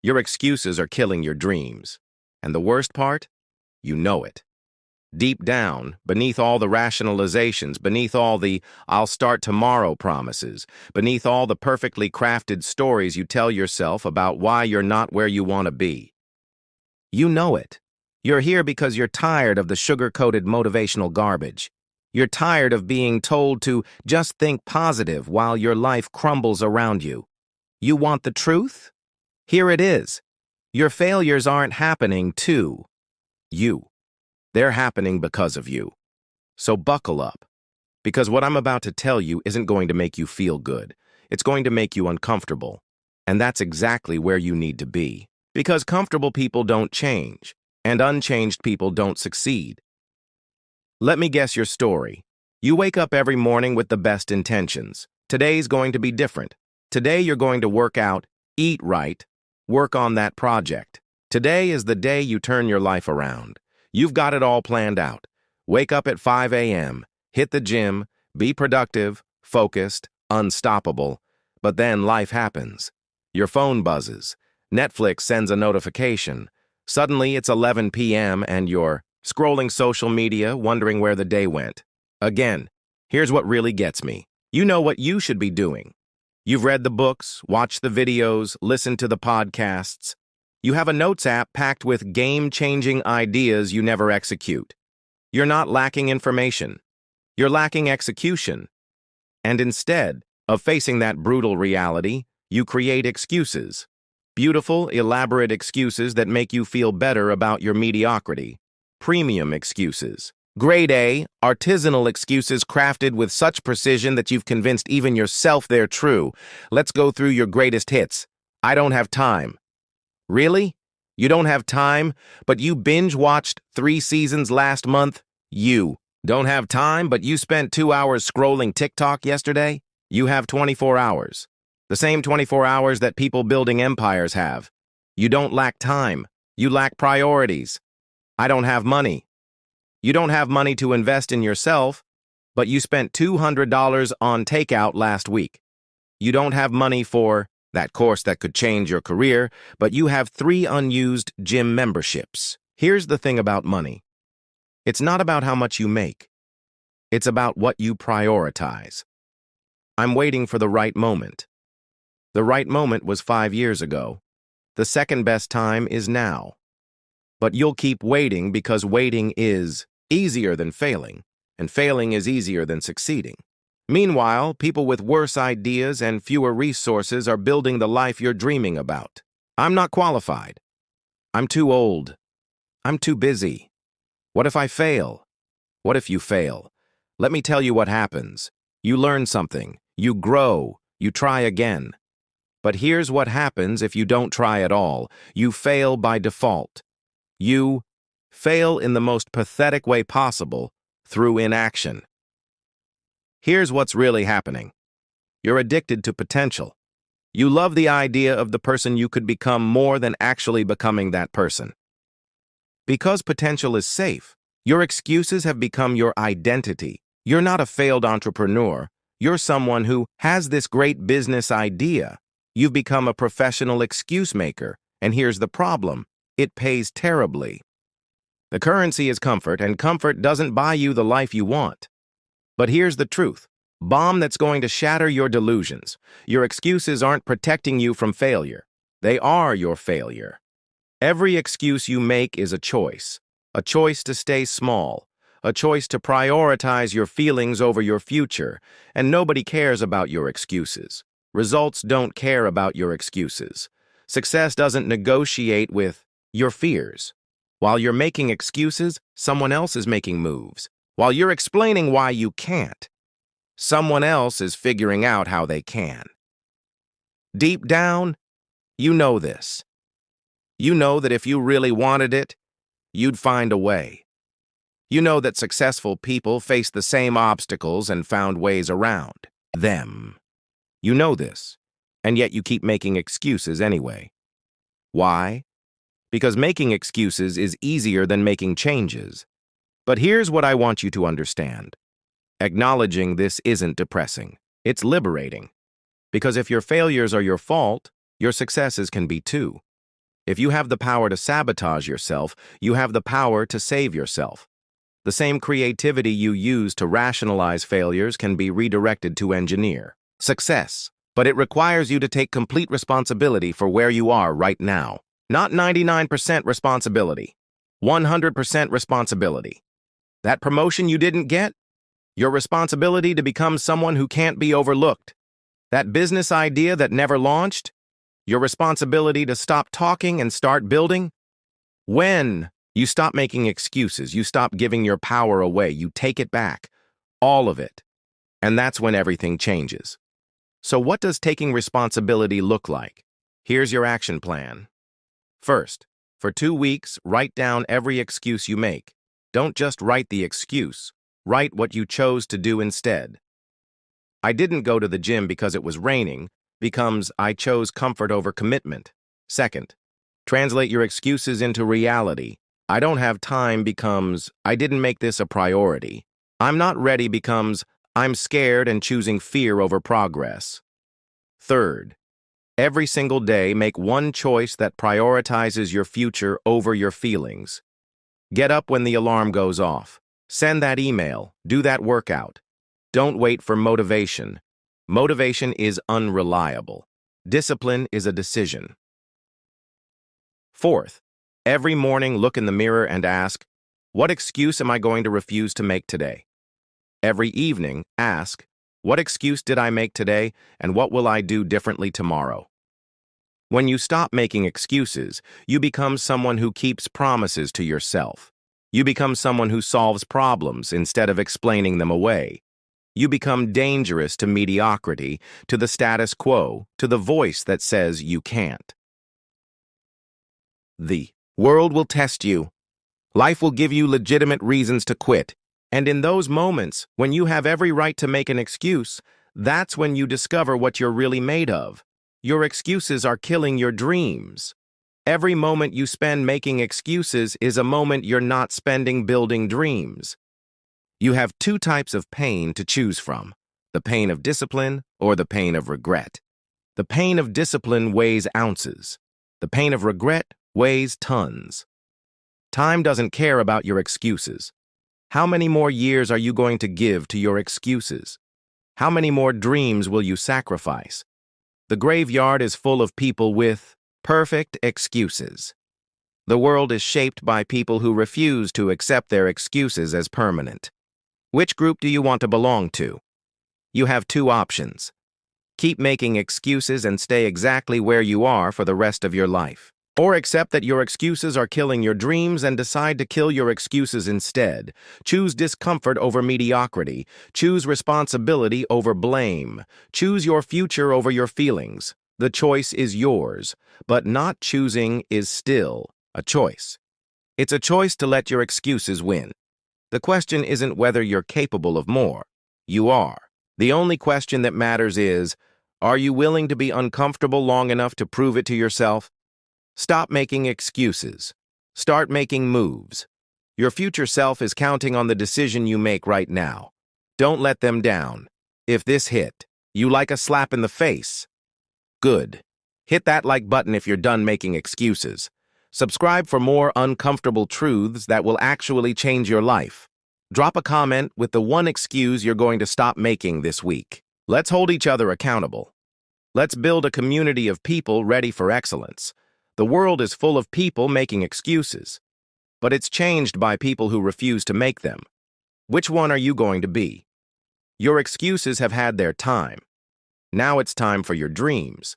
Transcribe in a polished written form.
Your excuses are killing your dreams. And the worst part? You know it. Deep down, beneath all the rationalizations, beneath all the "I'll start tomorrow" promises, beneath all the perfectly crafted stories you tell yourself about why you're not where you want to be. You know it. You're here because you're tired of the sugar-coated motivational garbage. You're tired of being told to just think positive while your life crumbles around you. You want the truth? Here it is. Your failures aren't happening to you. They're happening because of you. So buckle up, because what I'm about to tell you isn't going to make you feel good. It's going to make you uncomfortable. And that's exactly where you need to be. Because comfortable people don't change, and unchanged people don't succeed. Let me guess your story. You wake up every morning with the best intentions. Today's going to be different. Today you're going to work out, eat right, work on that project. Today is the day you turn your life around. You've got it all planned out. Wake up at 5 a.m., hit the gym, be productive, focused, unstoppable. But then life happens. Your phone buzzes. Netflix sends a notification. Suddenly it's 11 p.m. and you're scrolling social media, wondering where the day went. Again, here's what really gets me. You know what you should be doing. You've read the books, watched the videos, listened to the podcasts. You have a notes app packed with game-changing ideas you never execute. You're not lacking information. You're lacking execution. And instead of facing that brutal reality, you create excuses. Beautiful, elaborate excuses that make you feel better about your mediocrity. Premium excuses. Grade A, artisanal excuses crafted with such precision that you've convinced even yourself they're true. Let's go through your greatest hits. I don't have time. Really? You don't have time, but you binge-watched 3 seasons last month? You don't have time, but you spent 2 hours scrolling TikTok yesterday? You have 24 hours. The same 24 hours that people building empires have. You don't lack time. You lack priorities. I don't have money. You don't have money to invest in yourself, but you spent $200 on takeout last week. You don't have money for that course that could change your career, but you have 3 unused gym memberships. Here's the thing about money. It's not about how much you make. It's about what you prioritize. I'm waiting for the right moment. The right moment was 5 years ago. The second best time is now. But you'll keep waiting because waiting is easier than failing, and failing is easier than succeeding. Meanwhile, people with worse ideas and fewer resources are building the life you're dreaming about. I'm not qualified. I'm too old. I'm too busy. What if I fail? What if you fail? Let me tell you what happens. You learn something. You grow. You try again. But here's what happens if you don't try at all. You fail by default. You fail in the most pathetic way possible, through inaction. Here's what's really happening. You're addicted to potential. You love the idea of the person you could become more than actually becoming that person. Because potential is safe, your excuses have become your identity. You're not a failed entrepreneur. You're someone who has this great business idea. You've become a professional excuse maker, and here's the problem. It pays terribly. The currency is comfort, and comfort doesn't buy you the life you want. But here's the truth. Bomb that's going to shatter your delusions. Your excuses aren't protecting you from failure. They are your failure. Every excuse you make is a choice to stay small, a choice to prioritize your feelings over your future, and nobody cares about your excuses. Results don't care about your excuses. Success doesn't negotiate with your fears. While you're making excuses, someone else is making moves. While you're explaining why you can't, someone else is figuring out how they can. Deep down, you know this. You know that if you really wanted it, you'd find a way. You know that successful people face the same obstacles and found ways around them. You know this, and yet you keep making excuses anyway. Why? Because making excuses is easier than making changes. But here's what I want you to understand. Acknowledging this isn't depressing. It's liberating. Because if your failures are your fault, your successes can be too. If you have the power to sabotage yourself, you have the power to save yourself. The same creativity you use to rationalize failures can be redirected to engineer success. But it requires you to take complete responsibility for where you are right now. Not 99% responsibility, 100% responsibility. That promotion you didn't get? Your responsibility to become someone who can't be overlooked. That business idea that never launched? Your responsibility to stop talking and start building? When you stop making excuses, you stop giving your power away, you take it back, all of it. And that's when everything changes. So what does taking responsibility look like? Here's your action plan. First, for 2 weeks, write down every excuse you make. Don't just write the excuse. Write what you chose to do instead. I didn't go to the gym because it was raining becomes I chose comfort over commitment. Second, translate your excuses into reality. I don't have time becomes I didn't make this a priority. I'm not ready becomes I'm scared and choosing fear over progress. Third, every single day make one choice that prioritizes your future over your feelings. Get up when the alarm goes off. Send that email. Do that workout. Don't wait for motivation. Motivation is unreliable. Discipline is a decision. Fourth, every morning look in the mirror and ask, what excuse am I going to refuse to make today? Every evening, ask, what excuse did I make today and what will I do differently tomorrow? When you stop making excuses, you become someone who keeps promises to yourself. You become someone who solves problems instead of explaining them away. You become dangerous to mediocrity, to the status quo, to the voice that says you can't. The world will test you. Life will give you legitimate reasons to quit. And in those moments, when you have every right to make an excuse, that's when you discover what you're really made of. Your excuses are killing your dreams. Every moment you spend making excuses is a moment you're not spending building dreams. You have 2 types of pain to choose from, the pain of discipline or the pain of regret. The pain of discipline weighs ounces. The pain of regret weighs tons. Time doesn't care about your excuses. How many more years are you going to give to your excuses? How many more dreams will you sacrifice? The graveyard is full of people with perfect excuses. The world is shaped by people who refuse to accept their excuses as permanent. Which group do you want to belong to? You have 2 options. Keep making excuses and stay exactly where you are for the rest of your life. Or accept that your excuses are killing your dreams and decide to kill your excuses instead. Choose discomfort over mediocrity. Choose responsibility over blame. Choose your future over your feelings. The choice is yours, but not choosing is still a choice. It's a choice to let your excuses win. The question isn't whether you're capable of more. You are. The only question that matters is, are you willing to be uncomfortable long enough to prove it to yourself? Stop making excuses. Start making moves. Your future self is counting on the decision you make right now. Don't let them down. If this hit you like a slap in the face, good. Hit that like button if you're done making excuses. Subscribe for more uncomfortable truths that will actually change your life. Drop a comment with the one excuse you're going to stop making this week. Let's hold each other accountable. Let's build a community of people ready for excellence. The world is full of people making excuses, but it's changed by people who refuse to make them. Which one are you going to be? Your excuses have had their time. Now it's time for your dreams.